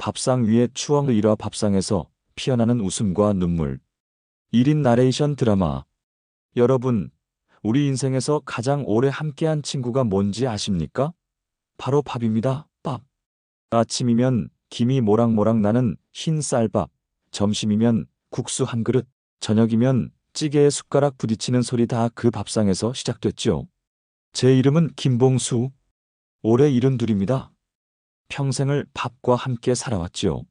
밥상 위에 추억 일화 밥상에서 피어나는 웃음과 눈물. 1인 나레이션 드라마. 여러분, 우리 인생에서 가장 오래 함께한 친구가 뭔지 아십니까? 바로 밥입니다. 밥. 아침이면 김이 모락모락 나는 흰 쌀밥, 점심이면 국수 한 그릇, 저녁이면 찌개에 숟가락 부딪히는 소리 다 그 밥상에서 시작됐죠. 제 이름은 김봉수. 올해 72입니다. 평생을 밥과 함께 살아왔지요.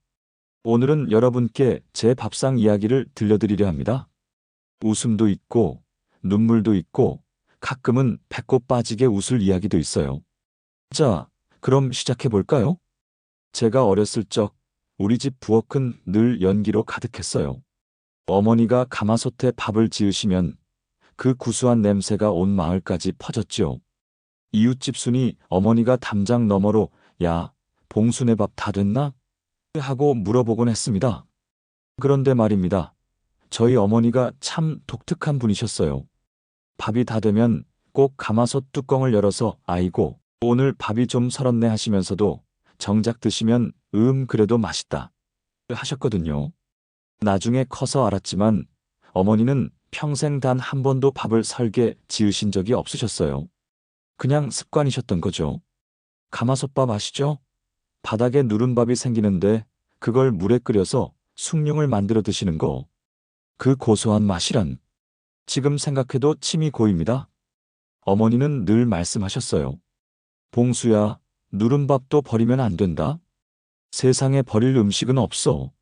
오늘은 여러분께 제 밥상 이야기를 들려드리려 합니다. 웃음도 있고, 눈물도 있고, 가끔은 배꼽 빠지게 웃을 이야기도 있어요. 자, 그럼 시작해볼까요? 제가 어렸을 적, 우리 집 부엌은 늘 연기로 가득했어요. 어머니가 가마솥에 밥을 지으시면 그 구수한 냄새가 온 마을까지 퍼졌지요. 이웃집 순이 어머니가 담장 너머로 야, 봉순의 밥 다 됐나? 하고 물어보곤 했습니다. 그런데 말입니다. 저희 어머니가 참 독특한 분이셨어요. 밥이 다 되면 꼭 가마솥 뚜껑을 열어서 아이고, 오늘 밥이 좀 설었네 하시면서도 정작 드시면 그래도 맛있다 하셨거든요. 나중에 커서 알았지만 어머니는 평생 단 한 번도 밥을 설게 지으신 적이 없으셨어요. 그냥 습관이셨던 거죠. 가마솥밥 아시죠? 바닥에 누른밥이 생기는데 그걸 물에 끓여서 숭늉을 만들어 드시는 거. 그 고소한 맛이란. 지금 생각해도 침이 고입니다. 어머니는 늘 말씀하셨어요. 봉수야, 누른밥도 버리면 안 된다. 세상에 버릴 음식은 없어.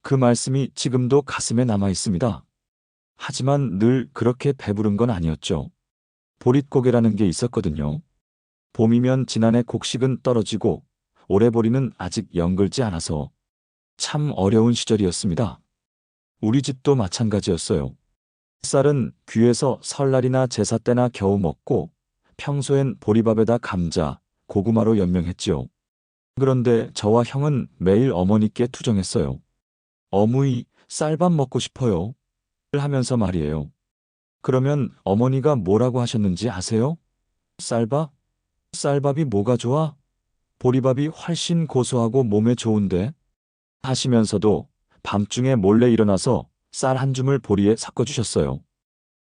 그 말씀이 지금도 가슴에 남아 있습니다. 하지만 늘 그렇게 배부른 건 아니었죠. 보릿고개라는 게 있었거든요. 봄이면 지난해 곡식은 떨어지고 올해보리는 아직 연글지 않아서 참 어려운 시절이었습니다. 우리 집도 마찬가지였어요. 쌀은 귀에서 설날이나 제사 때나 겨우 먹고 평소엔 보리밥에다 감자, 고구마로 연명했지요. 그런데 저와 형은 매일 어머니께 투정했어요. 어머니, 쌀밥 먹고 싶어요. 하면서 말이에요. 그러면 어머니가 뭐라고 하셨는지 아세요? 쌀밥? 쌀밥이 뭐가 좋아? 보리밥이 훨씬 고소하고 몸에 좋은데? 하시면서도 밤중에 몰래 일어나서 쌀 한 줌을 보리에 섞어주셨어요.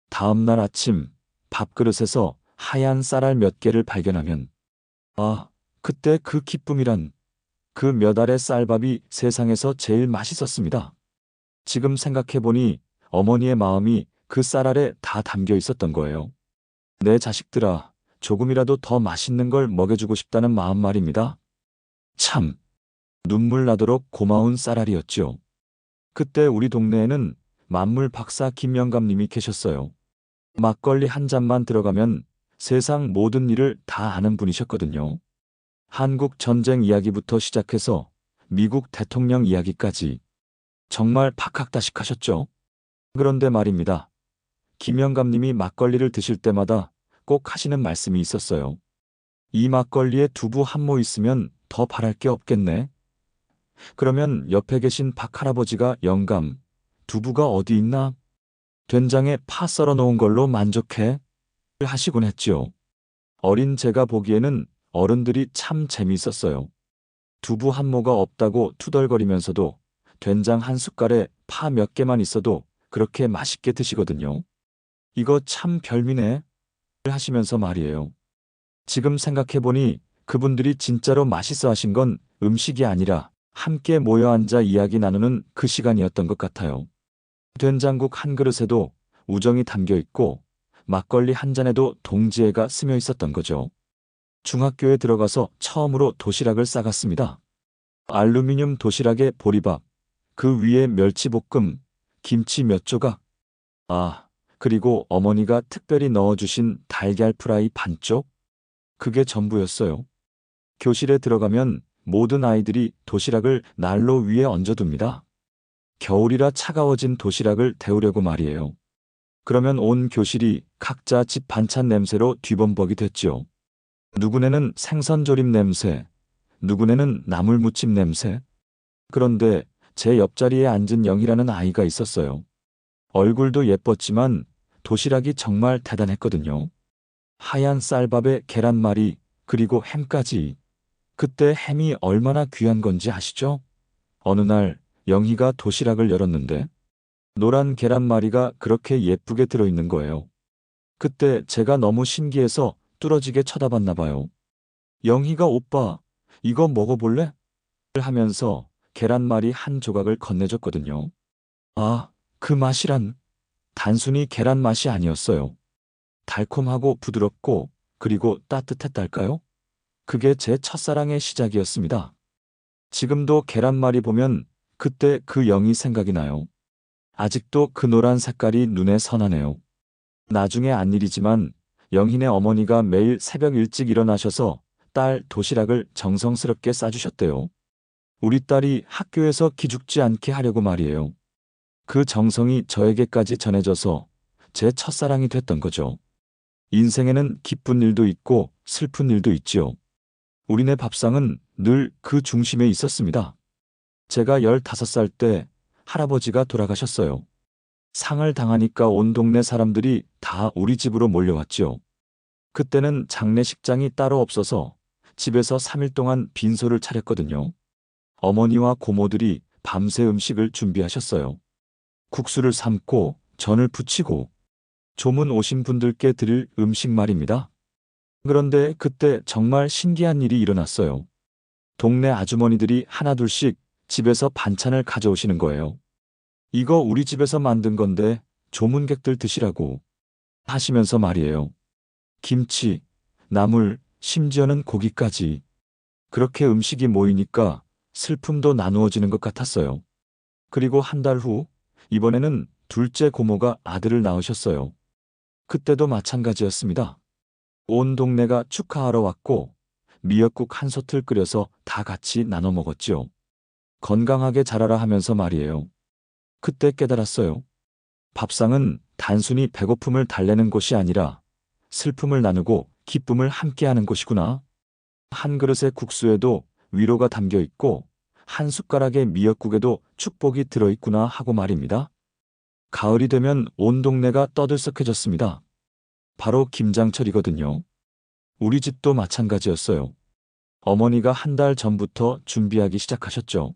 다음 날 아침 밥그릇에서 하얀 쌀알 몇 개를 발견하면 아, 그때 그 기쁨이란 그 몇 알의 쌀밥이 세상에서 제일 맛있었습니다. 지금 생각해보니 어머니의 마음이 그 쌀알에 다 담겨 있었던 거예요. 내 자식들아, 조금이라도 더 맛있는 걸 먹여주고 싶다는 마음 말입니다. 참, 눈물 나도록 고마운 쌀알이었지요. 그때 우리 동네에는 만물 박사 김영감님이 계셨어요. 막걸리 한 잔만 들어가면 세상 모든 일을 다 아는 분이셨거든요. 한국 전쟁 이야기부터 시작해서 미국 대통령 이야기까지 정말 박학다식하셨죠. 그런데 말입니다. 김영감님이 막걸리를 드실 때마다 꼭 하시는 말씀이 있었어요. 이 막걸리에 두부 한 모 있으면 더 바랄 게 없겠네. 그러면 옆에 계신 박할아버지가 영감, 두부가 어디 있나? 된장에 파 썰어 놓은 걸로 만족해. 하시곤 했지요. 어린 제가 보기에는 어른들이 참 재미있었어요. 두부 한 모가 없다고 투덜거리면서도 된장 한 숟갈에 파 몇 개만 있어도 그렇게 맛있게 드시거든요. 이거 참 별미네. 하시면서 말이에요. 지금 생각해보니 그분들이 진짜로 맛있어 하신 건 음식이 아니라 함께 모여 앉아 이야기 나누는 그 시간이었던 것 같아요. 된장국 한 그릇에도 우정이 담겨 있고 막걸리 한 잔에도 동지애가 스며 있었던 거죠. 중학교에 들어가서 처음으로 도시락을 싸갔습니다. 알루미늄 도시락에 보리밥, 그 위에 멸치볶음, 김치 몇 조각. 아, 그리고 어머니가 특별히 넣어주신 달걀 프라이 반쪽? 그게 전부였어요. 교실에 들어가면 모든 아이들이 도시락을 난로 위에 얹어둡니다. 겨울이라 차가워진 도시락을 데우려고 말이에요. 그러면 온 교실이 각자 집 반찬 냄새로 뒤범벅이 됐죠. 누구네는 생선조림 냄새, 누구네는 나물무침 냄새. 그런데 제 옆자리에 앉은 영이라는 아이가 있었어요. 얼굴도 예뻤지만 도시락이 정말 대단했거든요. 하얀 쌀밥에 계란말이, 그리고 햄까지. 그때 햄이 얼마나 귀한 건지 아시죠? 어느 날 영희가 도시락을 열었는데 노란 계란말이가 그렇게 예쁘게 들어있는 거예요. 그때 제가 너무 신기해서 뚫어지게 쳐다봤나 봐요. 영희가 오빠, 이거 먹어볼래? 하면서 계란말이 한 조각을 건네줬거든요. 아, 그 맛이란 단순히 계란 맛이 아니었어요. 달콤하고 부드럽고 그리고 따뜻했달까요? 그게 제 첫사랑의 시작이었습니다. 지금도 계란말이 보면 그때 그 영희 생각이 나요. 아직도 그 노란 색깔이 눈에 선하네요. 나중에 안 일이지만 영희네 어머니가 매일 새벽 일찍 일어나셔서 딸 도시락을 정성스럽게 싸주셨대요. 우리 딸이 학교에서 기죽지 않게 하려고 말이에요. 그 정성이 저에게까지 전해져서 제 첫사랑이 됐던 거죠. 인생에는 기쁜 일도 있고 슬픈 일도 있지요. 우리네 밥상은 늘 그 중심에 있었습니다. 제가 15살 때 할아버지가 돌아가셨어요. 상을 당하니까 온 동네 사람들이 다 우리 집으로 몰려왔지요. 그때는 장례식장이 따로 없어서 집에서 3일 동안 빈소를 차렸거든요. 어머니와 고모들이 밤새 음식을 준비하셨어요. 국수를 삶고 전을 부치고 조문 오신 분들께 드릴 음식 말입니다. 그런데 그때 정말 신기한 일이 일어났어요. 동네 아주머니들이 하나둘씩 집에서 반찬을 가져오시는 거예요. 이거 우리 집에서 만든 건데 조문객들 드시라고 하시면서 말이에요. 김치, 나물, 심지어는 고기까지. 그렇게 음식이 모이니까 슬픔도 나누어지는 것 같았어요. 그리고 한 달 후, 이번에는 둘째 고모가 아들을 낳으셨어요. 그때도 마찬가지였습니다. 온 동네가 축하하러 왔고 미역국 한 솥을 끓여서 다 같이 나눠 먹었지요. 건강하게 자라라 하면서 말이에요. 그때 깨달았어요. 밥상은 단순히 배고픔을 달래는 곳이 아니라 슬픔을 나누고 기쁨을 함께하는 곳이구나. 한 그릇의 국수에도 위로가 담겨 있고 한 숟가락의 미역국에도 축복이 들어있구나 하고 말입니다. 가을이 되면 온 동네가 떠들썩해졌습니다. 바로 김장철이거든요. 우리 집도 마찬가지였어요. 어머니가 한 달 전부터 준비하기 시작하셨죠.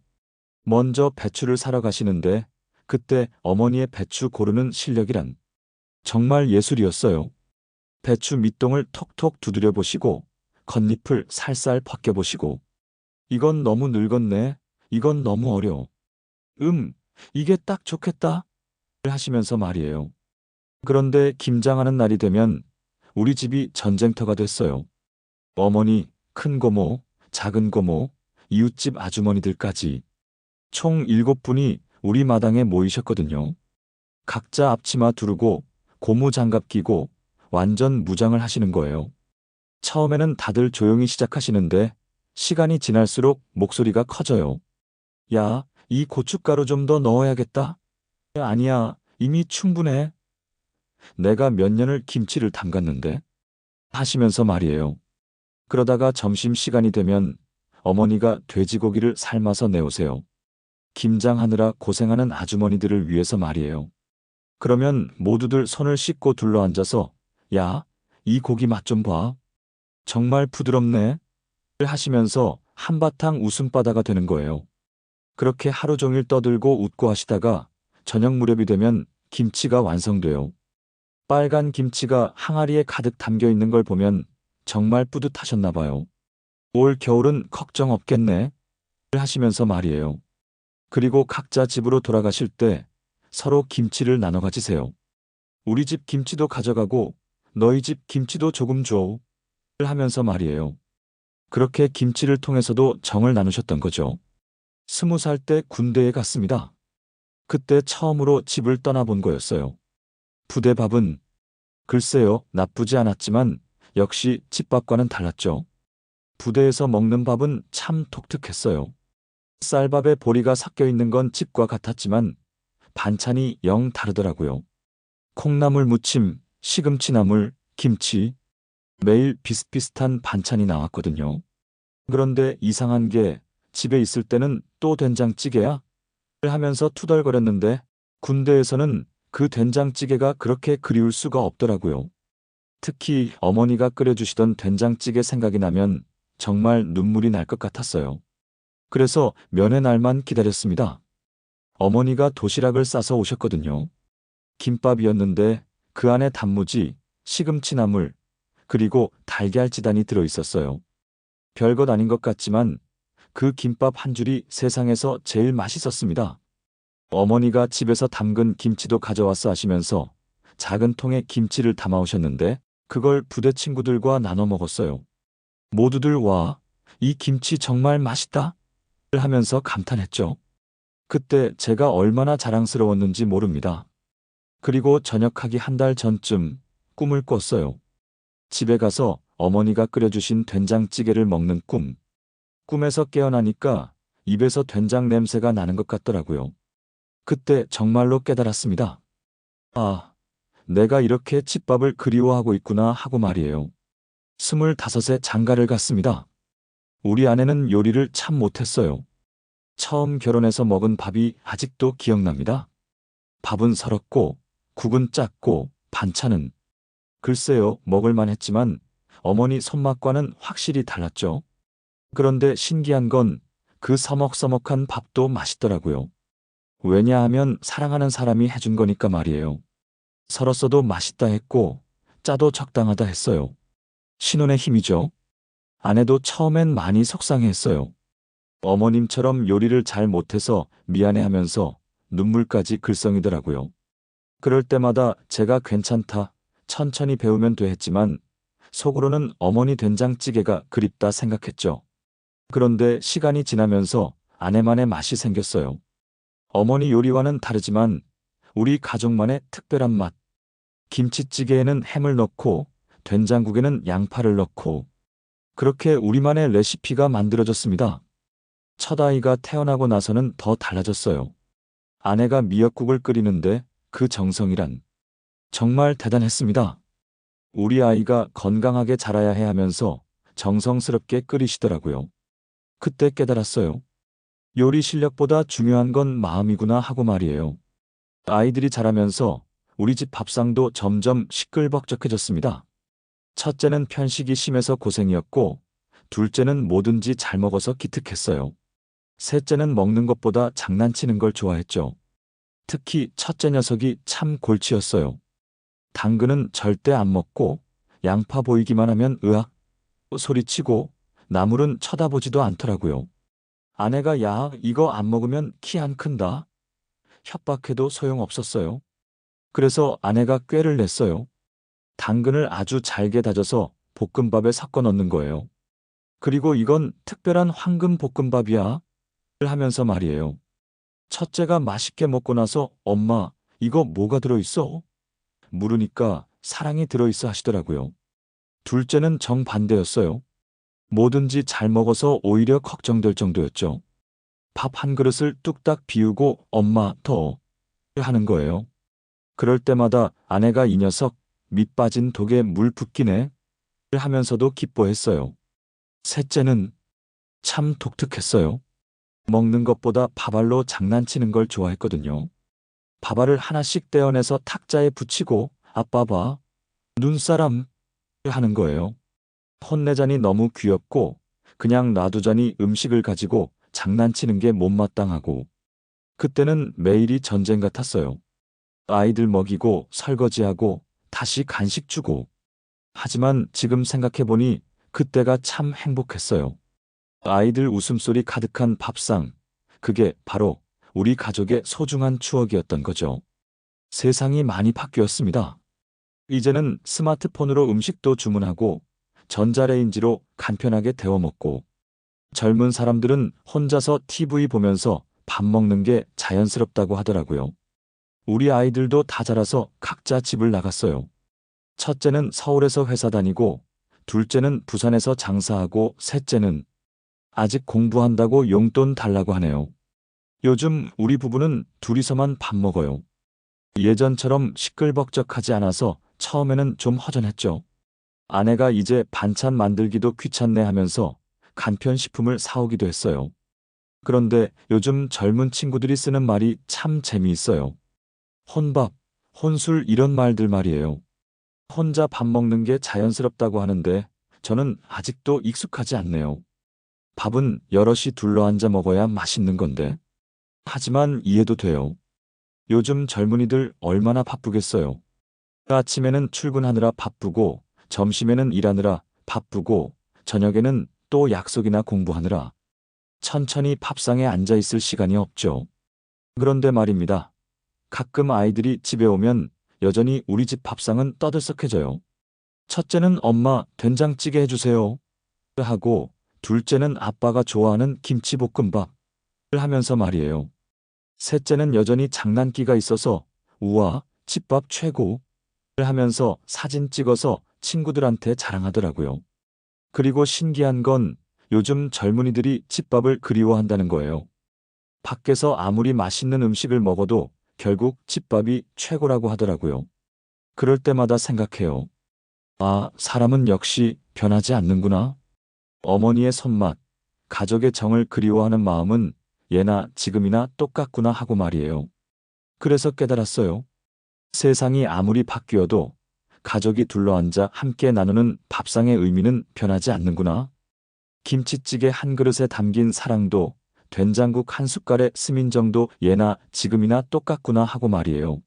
먼저 배추를 사러 가시는데 그때 어머니의 배추 고르는 실력이란 정말 예술이었어요. 배추 밑동을 톡톡 두드려 보시고 겉잎을 살살 벗겨보시고 이건 너무 늙었네. 이건 너무 어려. 이게 딱 좋겠다. 하시면서 말이에요. 그런데 김장하는 날이 되면 우리 집이 전쟁터가 됐어요. 어머니, 큰 고모, 작은 고모, 이웃집 아주머니들까지 총 7분이 우리 마당에 모이셨거든요. 각자 앞치마 두르고 고무 장갑 끼고 완전 무장을 하시는 거예요. 처음에는 다들 조용히 시작하시는데 시간이 지날수록 목소리가 커져요. 야, 이 고춧가루 좀 더 넣어야겠다. 아니야, 이미 충분해. 내가 몇 년을 김치를 담갔는데. 하시면서 말이에요. 그러다가 점심시간이 되면 어머니가 돼지고기를 삶아서 내오세요. 김장하느라 고생하는 아주머니들을 위해서 말이에요. 그러면 모두들 손을 씻고 둘러앉아서 야, 이 고기 맛 좀 봐. 정말 부드럽네. 하시면서 한바탕 웃음바다가 되는 거예요. 그렇게 하루 종일 떠들고 웃고 하시다가 저녁 무렵이 되면 김치가 완성돼요. 빨간 김치가 항아리에 가득 담겨 있는 걸 보면 정말 뿌듯하셨나 봐요. 올 겨울은 걱정 없겠네. 하시면서 말이에요. 그리고 각자 집으로 돌아가실 때 서로 김치를 나눠 가지세요. 우리 집 김치도 가져가고 너희 집 김치도 조금 줘. 하면서 말이에요. 그렇게 김치를 통해서도 정을 나누셨던 거죠. 20살 때 군대에 갔습니다. 그때 처음으로 집을 떠나본 거였어요. 부대 밥은 글쎄요, 나쁘지 않았지만 역시 집밥과는 달랐죠. 부대에서 먹는 밥은 참 독특했어요. 쌀밥에 보리가 섞여 있는 건 집과 같았지만 반찬이 영 다르더라고요. 콩나물 무침, 시금치나물, 김치, 매일 비슷비슷한 반찬이 나왔거든요. 그런데 이상한 게 집에 있을 때는 또 된장찌개야? 하면서 투덜거렸는데 군대에서는 그 된장찌개가 그렇게 그리울 수가 없더라고요. 특히 어머니가 끓여주시던 된장찌개 생각이 나면 정말 눈물이 날 것 같았어요. 그래서 면회 날만 기다렸습니다. 어머니가 도시락을 싸서 오셨거든요. 김밥이었는데 그 안에 단무지, 시금치 나물, 그리고 달걀 지단이 들어있었어요. 별것 아닌 것 같지만 그 김밥 한 줄이 세상에서 제일 맛있었습니다. 어머니가 집에서 담근 김치도 가져와서 하시면서 작은 통에 김치를 담아오셨는데 그걸 부대 친구들과 나눠 먹었어요. 모두들 와, 이 김치 정말 맛있다 하면서 감탄했죠. 그때 제가 얼마나 자랑스러웠는지 모릅니다. 그리고 전역하기 한 달 전쯤 꿈을 꿨어요. 집에 가서 어머니가 끓여주신 된장찌개를 먹는 꿈. 꿈에서 깨어나니까 입에서 된장 냄새가 나는 것 같더라고요. 그때 정말로 깨달았습니다. 아, 내가 이렇게 집밥을 그리워하고 있구나 하고 말이에요. 25에 장가를 갔습니다. 우리 아내는 요리를 참 못했어요. 처음 결혼해서 먹은 밥이 아직도 기억납니다. 밥은 설었고, 국은 짰고, 반찬은 글쎄요, 먹을만 했지만 어머니 손맛과는 확실히 달랐죠. 그런데 신기한 건 그 서먹서먹한 밥도 맛있더라고요. 왜냐하면 사랑하는 사람이 해준 거니까 말이에요. 설었어도 맛있다 했고, 짜도 적당하다 했어요. 신혼의 힘이죠. 아내도 처음엔 많이 속상해했어요. 어머님처럼 요리를 잘 못해서 미안해하면서 눈물까지 글썽이더라고요. 그럴 때마다 제가 괜찮다, 천천히 배우면 돼 했지만 속으로는 어머니 된장찌개가 그립다 생각했죠. 그런데 시간이 지나면서 아내만의 맛이 생겼어요. 어머니 요리와는 다르지만 우리 가족만의 특별한 맛. 김치찌개에는 햄을 넣고 된장국에는 양파를 넣고 그렇게 우리만의 레시피가 만들어졌습니다. 첫 아이가 태어나고 나서는 더 달라졌어요. 아내가 미역국을 끓이는데 그 정성이란 정말 대단했습니다. 우리 아이가 건강하게 자라야 해 하면서 정성스럽게 끓이시더라고요. 그때 깨달았어요. 요리 실력보다 중요한 건 마음이구나 하고 말이에요. 아이들이 자라면서 우리 집 밥상도 점점 시끌벅적해졌습니다. 첫째는 편식이 심해서 고생이었고, 둘째는 뭐든지 잘 먹어서 기특했어요. 셋째는 먹는 것보다 장난치는 걸 좋아했죠. 특히 첫째 녀석이 참 골치였어요. 당근은 절대 안 먹고 양파 보이기만 하면 으악 소리치고 나물은 쳐다보지도 않더라고요. 아내가 야, 이거 안 먹으면 키 안 큰다. 협박해도 소용없었어요. 그래서 아내가 꾀를 냈어요. 당근을 아주 잘게 다져서 볶음밥에 섞어 넣는 거예요. 그리고 이건 특별한 황금 볶음밥이야. 하면서 말이에요. 첫째가 맛있게 먹고 나서 엄마, 이거 뭐가 들어있어? 물으니까 사랑이 들어있어 하시더라고요. 둘째는 정반대였어요. 뭐든지 잘 먹어서 오히려 걱정될 정도였죠. 밥 한 그릇을 뚝딱 비우고 엄마 더 하는 거예요. 그럴 때마다 아내가 이 녀석 밑 빠진 독에 물 붓기네 하면서도 기뻐했어요. 셋째는 참 독특했어요. 먹는 것보다 밥알로 장난치는 걸 좋아했거든요. 밥알을 하나씩 떼어내서 탁자에 붙이고 아빠 봐, 눈사람 하는 거예요. 혼내자니 너무 귀엽고 그냥 놔두자니 음식을 가지고 장난치는 게 못마땅하고 그때는 매일이 전쟁 같았어요. 아이들 먹이고 설거지하고 다시 간식 주고 하지만 지금 생각해보니 그때가 참 행복했어요. 아이들 웃음소리 가득한 밥상, 그게 바로 우리 가족의 소중한 추억이었던 거죠. 세상이 많이 바뀌었습니다. 이제는 스마트폰으로 음식도 주문하고 전자레인지로 간편하게 데워 먹고 젊은 사람들은 혼자서 TV 보면서 밥 먹는 게 자연스럽다고 하더라고요. 우리 아이들도 다 자라서 각자 집을 나갔어요. 첫째는 서울에서 회사 다니고 둘째는 부산에서 장사하고 셋째는 아직 공부한다고 용돈 달라고 하네요. 요즘 우리 부부는 둘이서만 밥 먹어요. 예전처럼 시끌벅적하지 않아서 처음에는 좀 허전했죠. 아내가 이제 반찬 만들기도 귀찮네 하면서 간편식품을 사오기도 했어요. 그런데 요즘 젊은 친구들이 쓰는 말이 참 재미있어요. 혼밥, 혼술 이런 말들 말이에요. 혼자 밥 먹는 게 자연스럽다고 하는데 저는 아직도 익숙하지 않네요. 밥은 여럿이 둘러앉아 먹어야 맛있는 건데. 하지만 이해도 돼요. 요즘 젊은이들 얼마나 바쁘겠어요. 아침에는 출근하느라 바쁘고, 점심에는 일하느라 바쁘고, 저녁에는 또 약속이나 공부하느라 천천히 밥상에 앉아 있을 시간이 없죠. 그런데 말입니다. 가끔 아이들이 집에 오면 여전히 우리 집 밥상은 떠들썩해져요. 첫째는 엄마 된장찌개 해주세요 하고, 둘째는 아빠가 좋아하는 김치볶음밥을 하면서 말이에요. 셋째는 여전히 장난기가 있어서 우와 집밥 최고를 하면서 사진 찍어서 친구들한테 자랑하더라고요. 그리고 신기한 건 요즘 젊은이들이 집밥을 그리워한다는 거예요. 밖에서 아무리 맛있는 음식을 먹어도 결국 집밥이 최고라고 하더라고요. 그럴 때마다 생각해요. 아, 사람은 역시 변하지 않는구나. 어머니의 손맛, 가족의 정을 그리워하는 마음은 예나 지금이나 똑같구나 하고 말이에요. 그래서 깨달았어요. 세상이 아무리 바뀌어도 가족이 둘러앉아 함께 나누는 밥상의 의미는 변하지 않는구나. 김치찌개 한 그릇에 담긴 사랑도, 된장국 한 숟갈의 스민정도 예나 지금이나 똑같구나 하고 말이에요.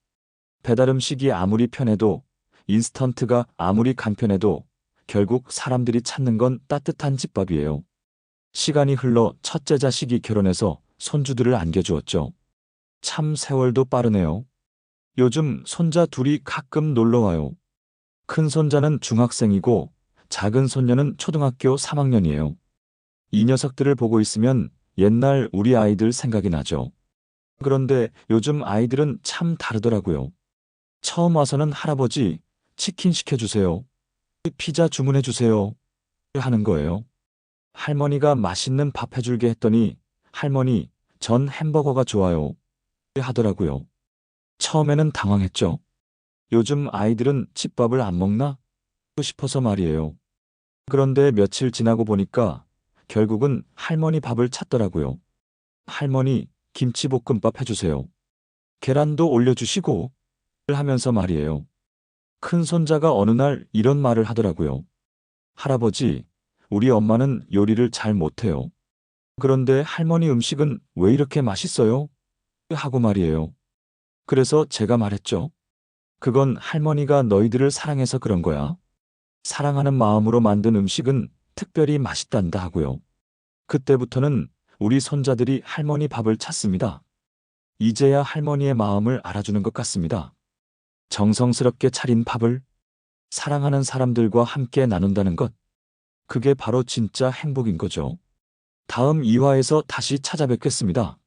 배달음식이 아무리 편해도, 인스턴트가 아무리 간편해도 결국 사람들이 찾는 건 따뜻한 집밥이에요. 시간이 흘러 첫째 자식이 결혼해서 손주들을 안겨주었죠. 참 세월도 빠르네요. 요즘 손자 둘이 가끔 놀러와요. 큰 손자는 중학생이고 작은 손녀는 초등학교 3학년이에요. 이 녀석들을 보고 있으면 옛날 우리 아이들 생각이 나죠. 그런데 요즘 아이들은 참 다르더라고요. 처음 와서는 할아버지, 치킨 시켜주세요. 피자 주문해주세요. 하는 거예요. 할머니가 맛있는 밥 해줄게 했더니 할머니, 전 햄버거가 좋아요. 하더라고요. 처음에는 당황했죠. 요즘 아이들은 집밥을 안 먹나? 싶어서 말이에요. 그런데 며칠 지나고 보니까 결국은 할머니 밥을 찾더라고요. 할머니, 김치볶음밥 해주세요. 계란도 올려주시고 하면서 말이에요. 큰 손자가 어느 날 이런 말을 하더라고요. 할아버지, 우리 엄마는 요리를 잘 못해요. 그런데 할머니 음식은 왜 이렇게 맛있어요? 하고 말이에요. 그래서 제가 말했죠. 그건 할머니가 너희들을 사랑해서 그런 거야. 사랑하는 마음으로 만든 음식은 특별히 맛있단다 하고요. 그때부터는 우리 손자들이 할머니 밥을 찾습니다. 이제야 할머니의 마음을 알아주는 것 같습니다. 정성스럽게 차린 밥을 사랑하는 사람들과 함께 나눈다는 것. 그게 바로 진짜 행복인 거죠. 다음 2화에서 다시 찾아뵙겠습니다.